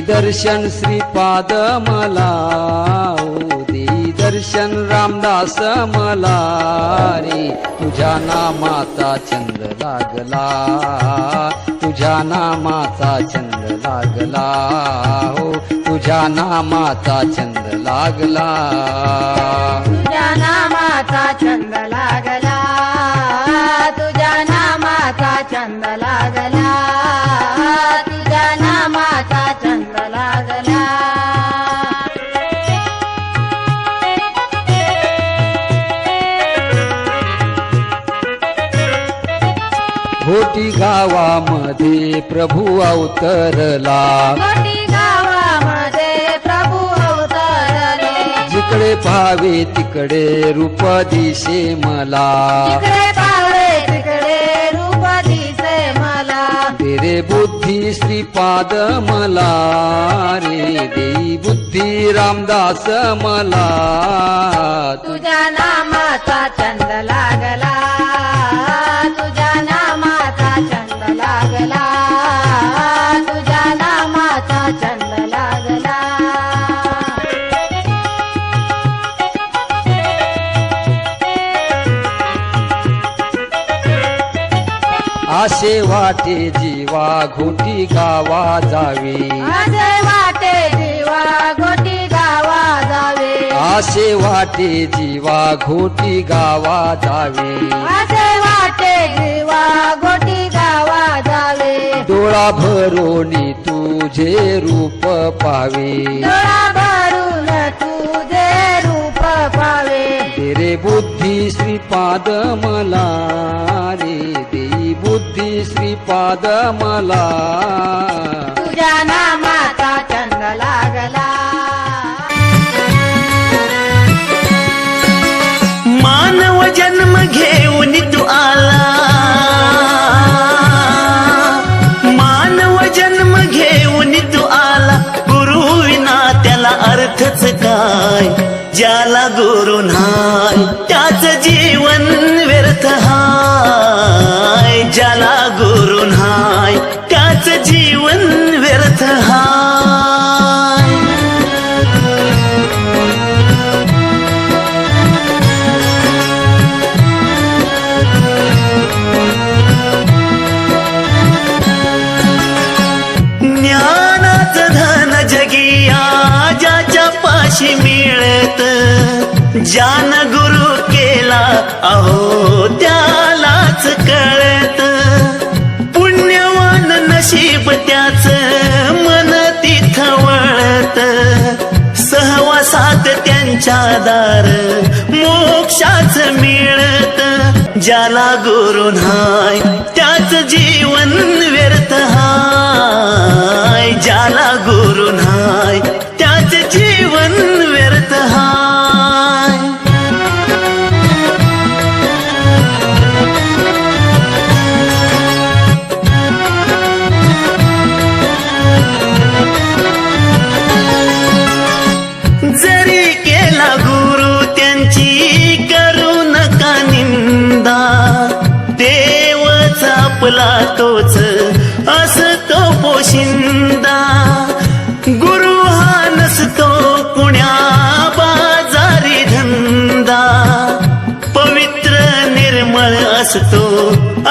दर्शन श्रीपाद मला देई दर्शन रामदास मला रे तुझ्या नामाचा छंद लागला तुझ्या नामाचा छंद लागला हो तुझ्या नामाचा छंद लागला तुझ्या नामाचा छंद लागला तुझ्या नामाचा छंद लागला तुझ्या नामाचा छंद लागला घोटी गावामध्ये प्रभू अवतरला घोटी गावामध्ये प्रभू अवतरले जिकडे पाहावे तिकडे रूप दिसे मला जिकडे पाहावे तिकडे रूप दिसे मला तेरे बुद्धी श्रीपाद मला रे देई बुद्धी रामदास मला तुझ्या नामाचा छंद लागला तुझ्या नामाचा छंद लागला तुझ्या नामाचा छंद लागला आशे वाटे जीवा घोटी गावा जावे आशे वाटे जीवा घोटी गावा जावे आशे वाटे जीवा घोटी गावा जावे आशे वाटे जीवा घोटी गावा जावे डोळा भरोनी तुझे रूप पावे डोळा भरून तुझे रूप पावे तेरे बुद्धी श्रीपाद मला रे देई बुद्धी श्रीपाद मला तुझ्या नामाचा छंद लागला मानव जन्म घेऊन तू आला मानव जन्म घेऊन तू आला गुरु विना त्याला अर्थच काय ज्याला गुरु नाही त्याच जीवन व्यर्थ हाय ज्याला गुरु नाही त्याच जीवन व्यर्थ हाय ज्ञानाचं धन जगिया ज्याच्या पाशी मिळत ज्यान गुरु केला अहो त्यालाच कळत पुण्यवान नशीब त्याच मन तिथं वळत सहवासात त्यांच्या दार मोक्षाच मिळत ज्याला गुरु नाही त्याच जीवन व्यर्थ हाय ज्याला गुरु नाही त्याच जीवन व्यर्थ हाय जरी केला गुरु त्यांची करू नका निंदा देवच आपला तोच असतो पोशिंदा गुरु हा नसतो कुण्या बाजारी धंदा पवित्र निर्मळ असतो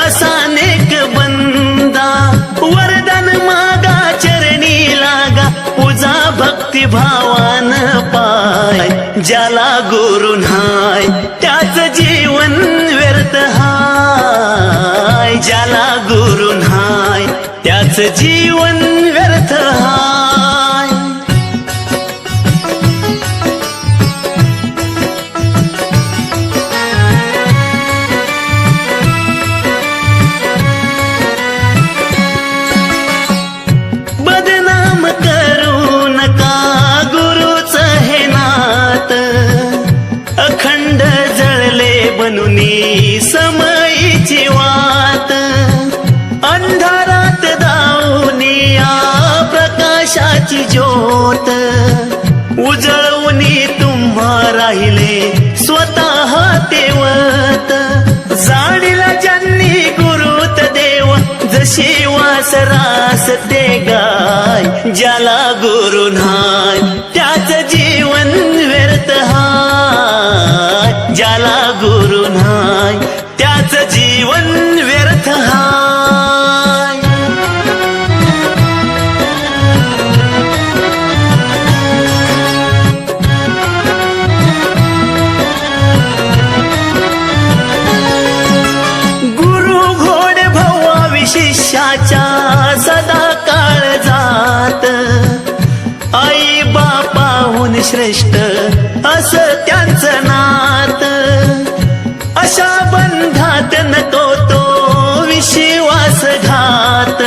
असानेक बंदा वरदान मागा चरणी लागा पूजा भक्ती भावान पाय ज्याला गुरु नाही त्याच जीवन व्यर्थ हाय ज्याला गुरु नाही त्याच जीवन व्यर्थ हाय बदनाम करू नका गुरुच हे नात अखंड जळले बनुनी समयीची वात अंधारात दावनिया प्रकाशाची ज्योत उजळवणी तुम्हा राहिले स्वतः तेवत जाणीला ज्यांनी गुरुत देव जशी वाज रास रास ते गाय, ज्याला गुरु न्हाय त्याचं जीवन व्यर्थ हाय. ज्याला गुरु न्हाय त्याचं जीवन व्यर्थ हाय. गुरु घोड भव्वा शिष्याच्या सदा काळ जात, आई बापाहून श्रेष्ठ असं त्यांचं नात. अशा बंधात नको तो विश्वास घात,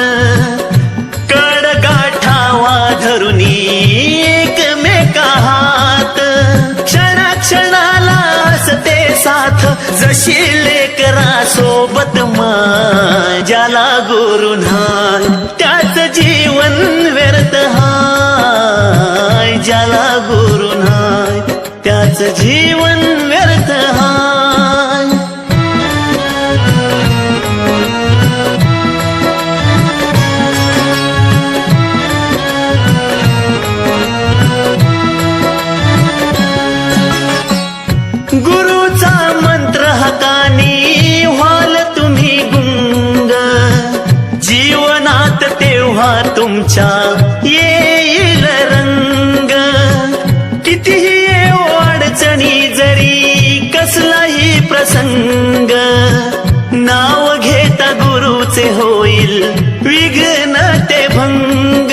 कड गाठावा धरुनी एकमेका हात. क्षणाक्षणाला असते साथ, जशी लेकरा सोबत माय. ज्याला गुरु न्हाय त्याचं जीवन व्यर्थ हाय. ज्याला गुरु न्हाय त्याचं जीवन व्यर्थ हाय. गुरुचा मंत्र हकानी व्हाल तुम्ही गुंग, जीवनात तेव्हा तुमच्या येईल रंग. कितीही येवो अडचणी जरी कसलाही प्रसंग, नाव घेता गुरुचे होईल विघ्न ते भंग.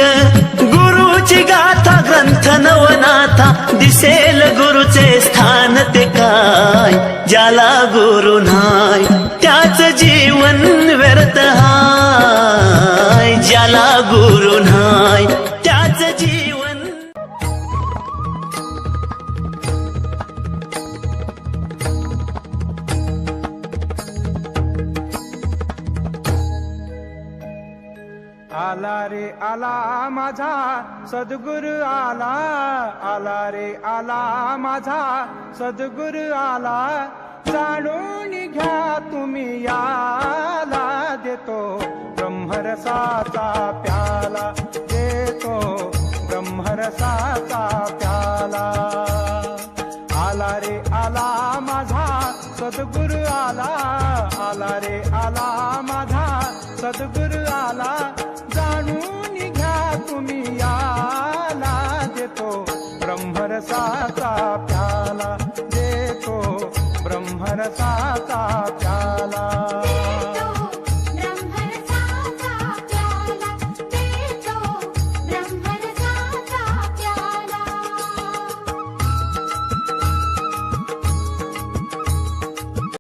गुरुची गाथा ग्रंथ नवनाथा, दिसेल गुरुचे स्थान ते काय. ज्याला गुरु न्हाय त्याचं जीवन व्यर्थ हाय. ज्याला गुरु न्हाय त्याचं जीवन. आला रे आला माझा सद्गुरु आला, आला रे आला माझा सद्गुरु आला. जाणून घ्या तुम्ही याला, देतो ब्रह्मरसाचा प्याला, देतो ब्रह्मरसाचा प्याला. आला रे आला माझा सद्गुरु आला, आला रे आला माझा सद्गुरु आला. जाणून घ्या तुम्ही याला, देतो ब्रह्मरसाचा प्याला, देतो ब्रह्मरसाचा